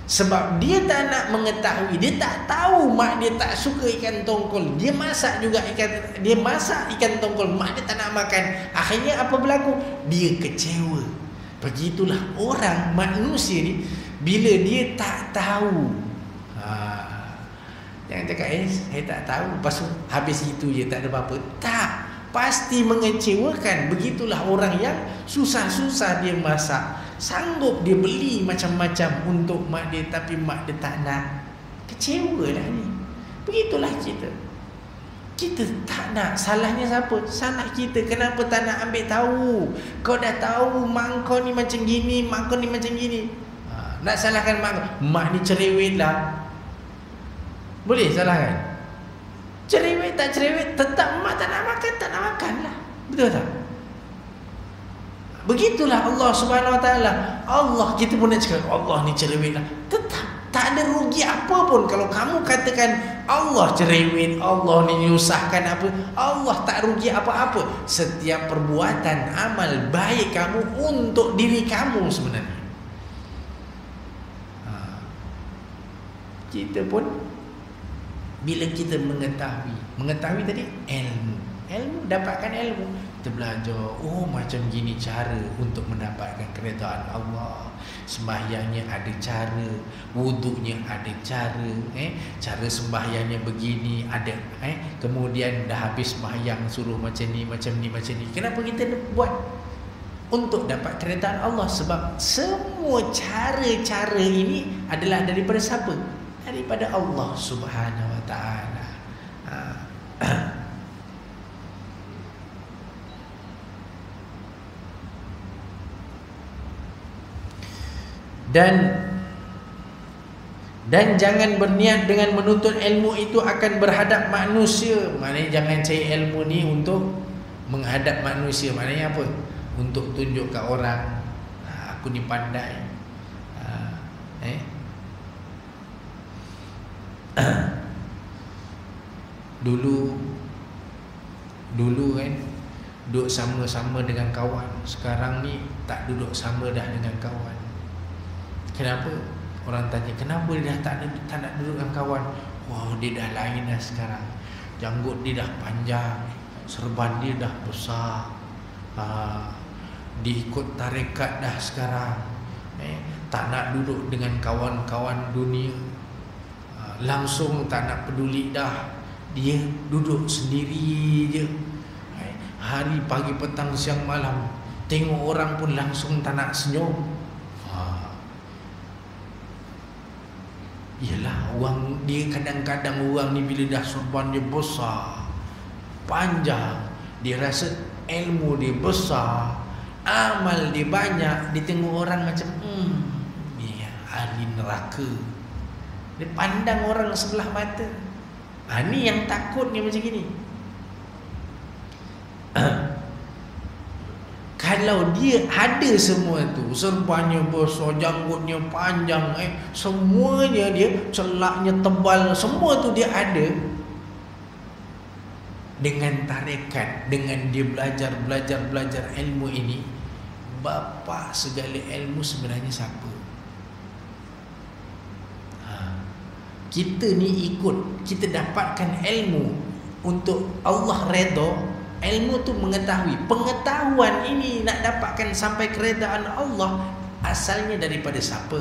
Sebab dia tak nak mengetahui, dia tak tahu mak dia tak suka ikan tongkol. Dia masak ikan tongkol, mak dia tak nak makan. Akhirnya apa berlaku? Dia kecewa. Begitulah orang manusia ni, bila dia tak tahu. Jangan cakap saya tak tahu, lepas tu habis itu je tak ada apa-apa. Tak, pasti mengecewakan. Begitulah orang yang susah-susah dia masak, sanggup dia beli macam-macam untuk mak dia, tapi mak dia tak nak. Kecewa lah ni. Begitulah kita. Kita tak nak. Salahnya siapa? Salah kita. Kenapa tak nak ambil tahu? Kau dah tahu mak kau ni macam gini, mak kau ni macam gini. Nak salahkan mak kau? Mak ni cerewet lah. Boleh salahkan? Cerewet tak cerewet, tetap mak tak nak makan lah. Betul tak? Begitulah Allah Subhanahu Wa Taala. Allah, kita pun nak cakap Allah ni cerewet lah. Tetap tak ada rugi apa pun kalau kamu katakan Allah cerewet, Allah ni menyusahkan apa. Allah tak rugi apa-apa. Setiap perbuatan amal baik kamu untuk diri kamu sebenarnya. Kita pun bila kita mengetahui tadi ilmu, dapatkan ilmu, kita belajar, oh macam gini cara untuk mendapatkan keredaan Allah. Sembahyangnya ada cara, wuduknya ada cara, cara sembahyangnya begini ada, kemudian dah habis sembahyang suruh macam ni. Kenapa kita buat? Untuk dapat keredaan Allah. Sebab semua cara-cara ini adalah daripada siapa? Daripada Allah Subhanahu Wa Taala. Dan jangan berniat dengan menuntut ilmu itu akan berhadap manusia. Maknanya jangan cari ilmu ni untuk menghadap manusia. Maknanya apa? Untuk tunjuk kat orang, aku ni pandai. Dulu kan duduk sama-sama dengan kawan. Sekarang ni tak duduk sama dah dengan kawan. Kenapa? Orang tanya, kenapa dia dah tak nak duduk dengan kawan? Wah, dia dah lain dah sekarang. Janggut dia dah panjang, serban dia dah besar. Dia ikut tarekat dah sekarang. Tak nak duduk dengan kawan-kawan dunia. Langsung tak nak peduli dah. Dia duduk sendiri je. Hari, pagi, petang, siang, malam. Tengok orang pun langsung tak nak senyum. Yelah, orang dia kadang-kadang orang ni bila dah sorban dia besar, panjang, dia rasa ilmu dia besar, amal dia banyak, dia tengok orang macam dia ahli neraka. Dia pandang orang sebelah mata. Ni yang takut ni macam gini. Kalau dia ada semua tu, serbannya besar, janggutnya panjang, semuanya dia, celaknya tebal, semua tu dia ada. Dengan tarekat, dengan dia belajar ilmu ini, bapa segala ilmu sebenarnya siapa? Kita ni ikut, kita dapatkan ilmu untuk Allah redha. Ilmu tu mengetahui. Pengetahuan ini nak dapatkan sampai keredaan Allah, asalnya daripada siapa?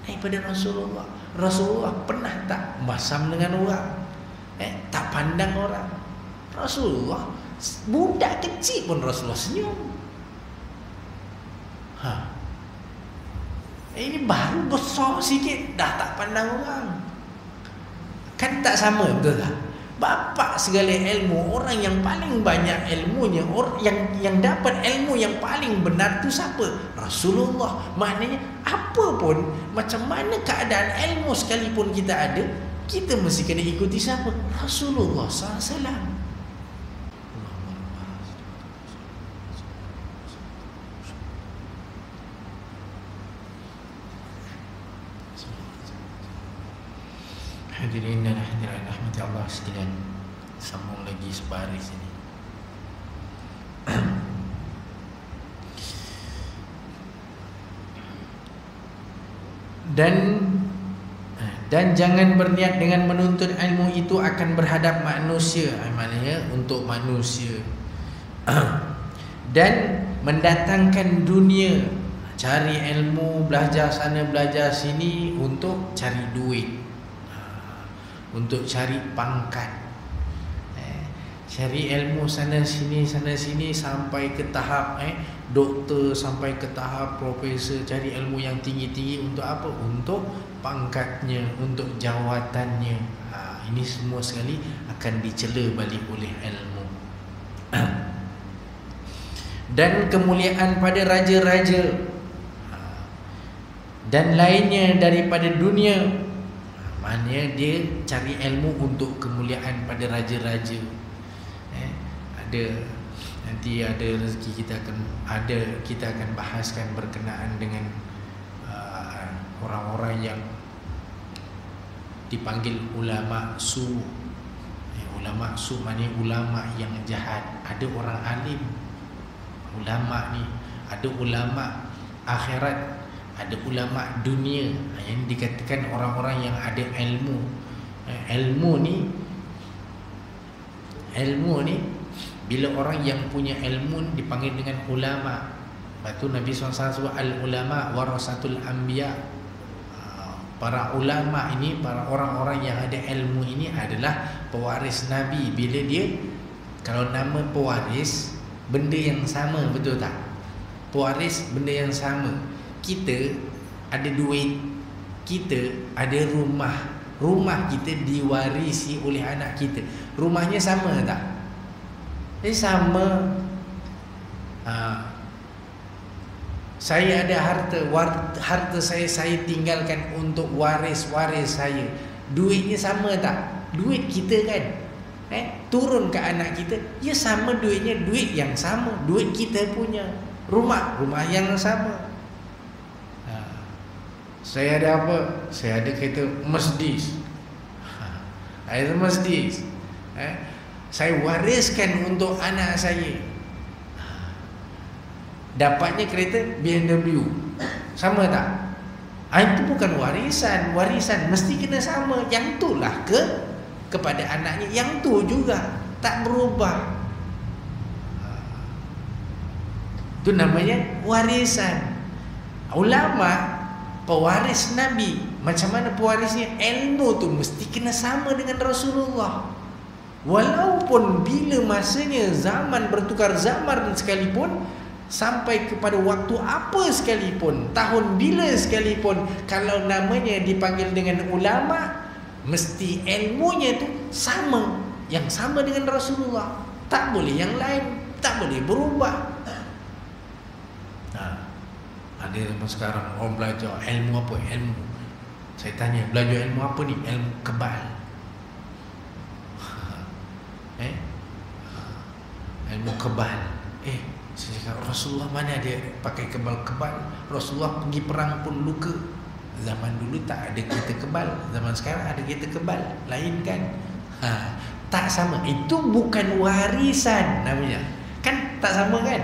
Daripada Rasulullah. Rasulullah pernah tak masam dengan orang? Tak pandang orang. Rasulullah Budak kecil pun Rasulullah senyum. Ini baru besar sikit dah tak pandang orang. Kan tak sama, betul tak? Bapa segala ilmu, orang yang paling banyak ilmunya, orang yang dapat ilmu yang paling benar tu siapa? Rasulullah. Maknanya apa pun, macam mana keadaan ilmu sekalipun kita ada, kita mesti kena ikuti siapa? Rasulullah SAW. Hadirin dan hadirat rahmati Allah sekalian, sambung lagi sebaris ini. Dan jangan berniat dengan menuntut ilmu itu akan berhadap manusia, maknanya untuk manusia, dan mendatangkan dunia, cari ilmu, belajar sana belajar sini untuk cari duit, untuk cari pangkat, cari ilmu sana sini sampai ke tahap doktor, sampai ke tahap profesor, cari ilmu yang tinggi-tinggi untuk apa? Untuk pangkatnya, untuk jawatannya. Ini semua sekali akan dicela balik oleh ilmu. Dan kemuliaan pada raja-raja dan lainnya daripada dunia. Maknanya dia cari ilmu untuk kemuliaan pada raja-raja. Nanti ada rezeki kita akan bahaskan berkenaan dengan orang-orang yang dipanggil ulama su. Ulama su maknanya ulama yang jahat. Ada orang alim, ulama ni, ada ulama akhirat, ada ulama dunia, yang dikatakan orang-orang yang ada ilmu. Ilmu ni bila orang yang punya ilmu dipanggil dengan ulama. Lepas tu Nabi SAW sebut al-ulama warasatul anbiya. Para ulama ini, para orang-orang yang ada ilmu ini adalah pewaris Nabi. Bila dia, kalau nama pewaris, benda yang sama, betul tak? Pewaris benda yang sama. Kita ada duit, kita ada rumah, rumah kita diwarisi oleh anak kita. Rumahnya sama tak? Sama. Saya ada harta saya tinggalkan untuk waris-waris saya. Duitnya sama tak? Duit kita kan, turun ke anak kita, ya sama duitnya, duit yang sama, duit kita punya. Rumah yang sama. Saya ada apa? Saya ada kereta Mercedes. Ada Mercedes. Saya wariskan untuk anak saya. Dapatnya kereta BMW. Sama tak? Itu bukan warisan. Warisan mesti kena sama. Yang itulah kepada anaknya. Yang tu juga tak berubah. Itu namanya warisan. Ulama pewaris Nabi. Macam mana pewarisnya? Ilmu tu mesti kena sama dengan Rasulullah. Walaupun bila masanya zaman bertukar zaman sekalipun, sampai kepada waktu apa sekalipun, tahun bila sekalipun, kalau namanya dipanggil dengan ulama, mesti ilmunya tu sama, yang sama dengan Rasulullah. Tak boleh yang lain, tak boleh berubah. Ada zaman sekarang orang belajar ilmu apa? Ilmu, saya tanya, belajar ilmu apa ni? Ilmu kebal. Ilmu kebal. Saya cakap, Rasulullah mana dia pakai kebal-kebal? Rasulullah pergi perang pun luka. Zaman dulu tak ada kereta kebal, zaman sekarang ada kereta kebal. Lain kan? Tak sama. Itu bukan warisan namanya. Kan tak sama kan?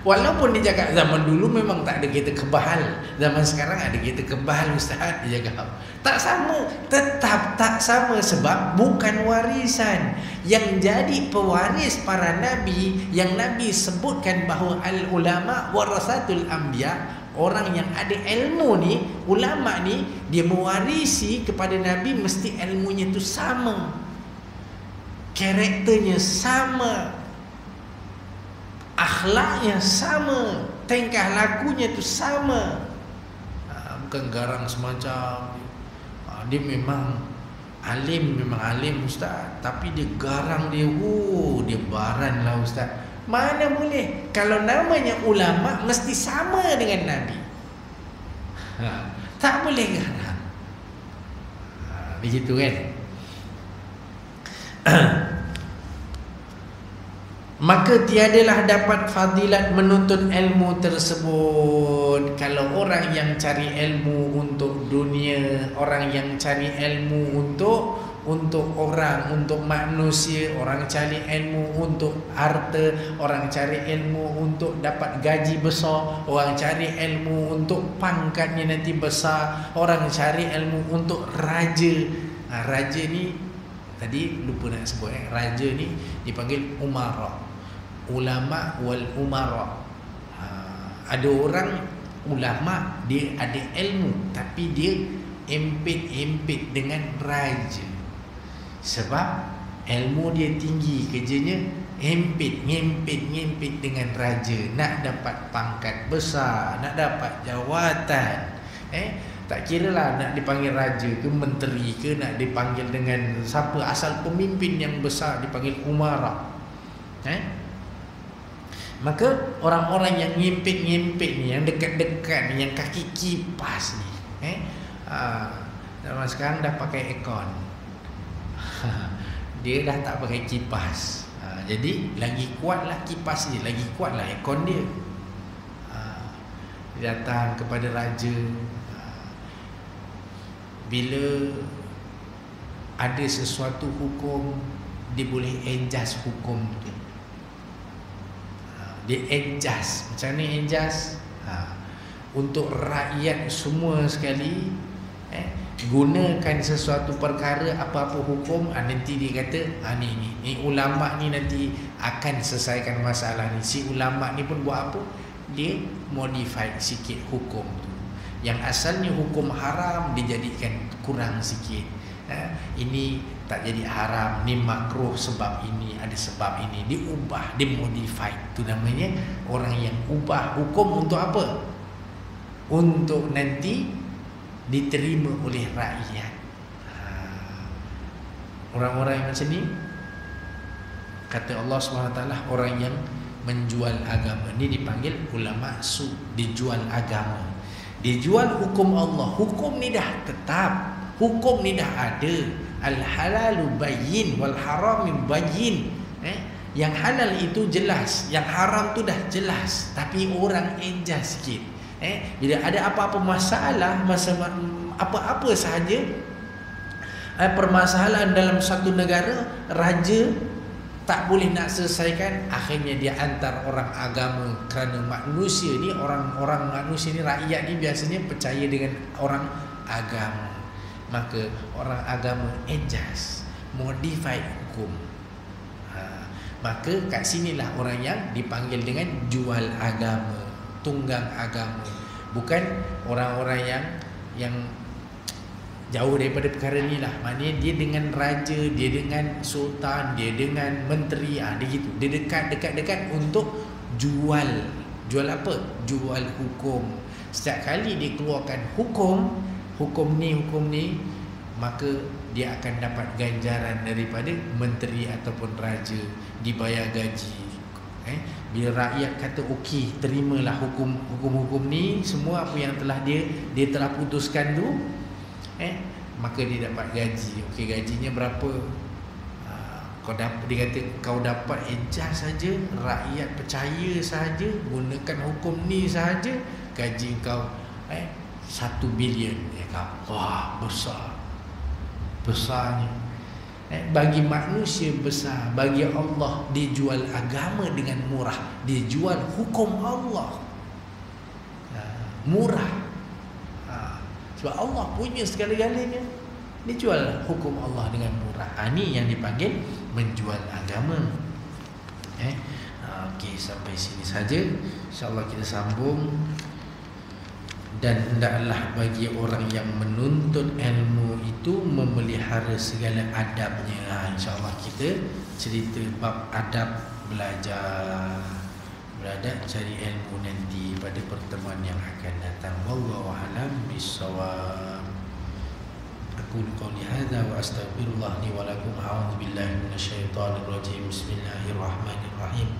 Walaupun dia cakap zaman dulu memang tak ada kereta kebal, zaman sekarang ada kereta kebal, Ustaz, dia cakap. Tak sama, tetap tak sama sebab bukan warisan. Yang jadi pewaris para nabi, yang Nabi sebutkan bahawa al-ulama warasatul anbiya, orang yang ada ilmu ni, ulama ni, dia mewarisi kepada Nabi, mesti ilmunya tu sama. karakternya sama, akhlaknya sama, tingkah lakunya tu sama. Bukan garang semacam dia memang alim ustaz, tapi dia garang, dia baran lah ustaz. Mana boleh? Kalau namanya ulama mesti sama dengan Nabi. Tak boleh garang. Begitu kan? Maka tiadalah dapat fadilat menuntut ilmu tersebut. Kalau orang yang cari ilmu untuk dunia, orang yang cari ilmu untuk orang, untuk manusia, orang cari ilmu untuk harta, orang cari ilmu untuk dapat gaji besar, orang cari ilmu untuk pangkatnya nanti besar, orang cari ilmu untuk raja. Raja ni tadi lupa nak sebut, raja ni dipanggil umara, ulama wal umara. Ada orang ulama, dia ada ilmu tapi dia empit dengan raja. Sebab ilmu dia tinggi, kerjanya ngempit dengan raja, nak dapat pangkat besar, nak dapat jawatan. Tak kira lah nak dipanggil raja ke menteri ke, nak dipanggil dengan siapa, asal pemimpin yang besar dipanggil umara. Maka orang-orang yang ngempit ni, yang dekat-dekat ni, yang kaki kipas ni, zaman sekarang dah pakai aircon. Dia dah tak pakai kipas. Jadi lagi kuatlah kipas dia, lagi kuatlah aircon dia. Dia datang kepada raja. Bila ada sesuatu hukum, dia boleh adjust hukum tu. Dia adjust. Macam mana adjust? Untuk rakyat semua sekali, gunakan sesuatu perkara, apa-apa hukum, nanti dia kata ni ulama ni nanti akan selesaikan masalah ni. Si ulama ni pun buat apa? Dia modify sikit hukum tu. Yang asalnya hukum haram dijadikan kurang sikit. Ini tak jadi haram, ni makruh sebab ini, ada sebab ini, diubah, dimodify. Itu namanya orang yang ubah hukum untuk apa? Untuk nanti diterima oleh rakyat. Orang-orang yang macam ni, kata Allah SWT, orang yang menjual agama ni dipanggil ulama su, dijual agama. Dia jual hukum Allah. Hukum ni dah tetap, hukum ni dah ada. Al-halalu bayyin wal harami bayyin. Yang halal itu jelas, yang haram tu dah jelas, tapi orang adjust sikit. Bila ada apa-apa masalah, apa-apa sahaja permasalahan dalam satu negara, raja tak boleh nak selesaikan, akhirnya dia hantar orang agama. Kerana manusia ni, orang manusia ni, rakyat ni biasanya percaya dengan orang agama. Maka orang agama adjust, modify hukum. Maka kat sinilah orang yang dipanggil dengan jual agama, tunggang agama. Bukan orang-orang yang jauh daripada perkara ni lah. Maknanya dia dengan raja, dia dengan sultan, dia dengan menteri, dia gitu. Dia dekat untuk jual. Jual apa? Jual hukum. Setiap kali dia keluarkan hukum ni, maka dia akan dapat ganjaran daripada menteri ataupun raja, dibayar gaji. Bila rakyat kata okey, terimalah hukum ni, semua apa yang telah dia telah putuskan tu, maka dia dapat gaji. Okey, gajinya berapa? Dia kata kau dapat adjust saja, rakyat percaya saja, gunakan hukum ni saja, gaji kau 1 bilion. Wah, besarnya. Bagi manusia besar, bagi Allah dia jual agama dengan murah, dia jual hukum Allah murah. Sebab Allah punya segala-galanya, dia jual hukum Allah dengan murah. Ini yang dipanggil menjual agama. Okey, sampai sini saja. InsyaAllah kita sambung. Dan hendaklah bagi orang yang menuntut ilmu itu itu memelihara segala adabnya. InsyaAllah kita cerita bab adab belajar, beradab cari ilmu nanti pada pertemuan yang akan datang. Wallahu a'lam bissawab. Aqulu qawli hadza wa astaghfirullah li wa lakum. A'udzu billahi minasyaitonir rajim. Bismillahirrahmanirrahim.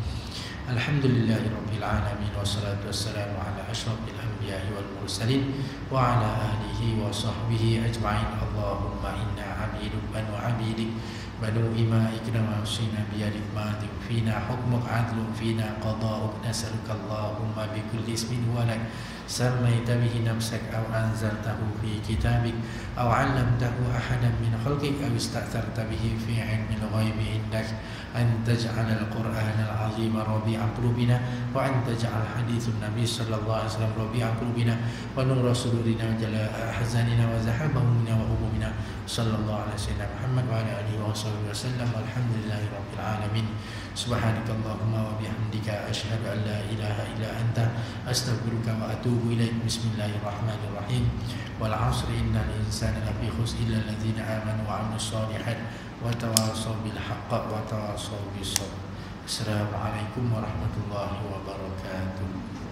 Alhamdulillahirabbil alamin wassalatu wassalamu ala asyrafil anbiya'i wal mursalin wa ala alihi wa sahbihi ajma'in. Allahumma inna 'abidun banu 'abidik banu ima'ik nawasina biyadik madin fina hukmuk adlun fina qada'uk nas'aluka Allahumma bi kulli ismin walak sammaita bihi nafsak aw anzaltahu fi kitabik aw 'allamtahu ahadan min khalqik aw ista'tharta bihi fi 'ilmil ghaibi indak an taj'al al-Qur'an al-'azim rabi'a qulubina wa an taj'al haditsun nabi sallallahu alaihi wasallam rabi'a qulubina wa nura sudurina wa jalaa ahzanina wa zahaba humumina wa humumina sallallahu alaihi wasallam Muhammad wa ala alihi wa sahbihi wasallam. Alhamdulillahi rabbil alamin. Subhanakallahumma wa bihamdika asyhadu an la ilaha illa anta astaghfiruka wa atubu ilaik. Bismillahirrahmanirrahim. Wal 'asri innal insana lafi khusr illa alladzina amanu wa 'amilus shalihat wa tawassaw bil haqqi wa tawassaw bis sabr. Assalamualaikum warahmatullahi wabarakatuh.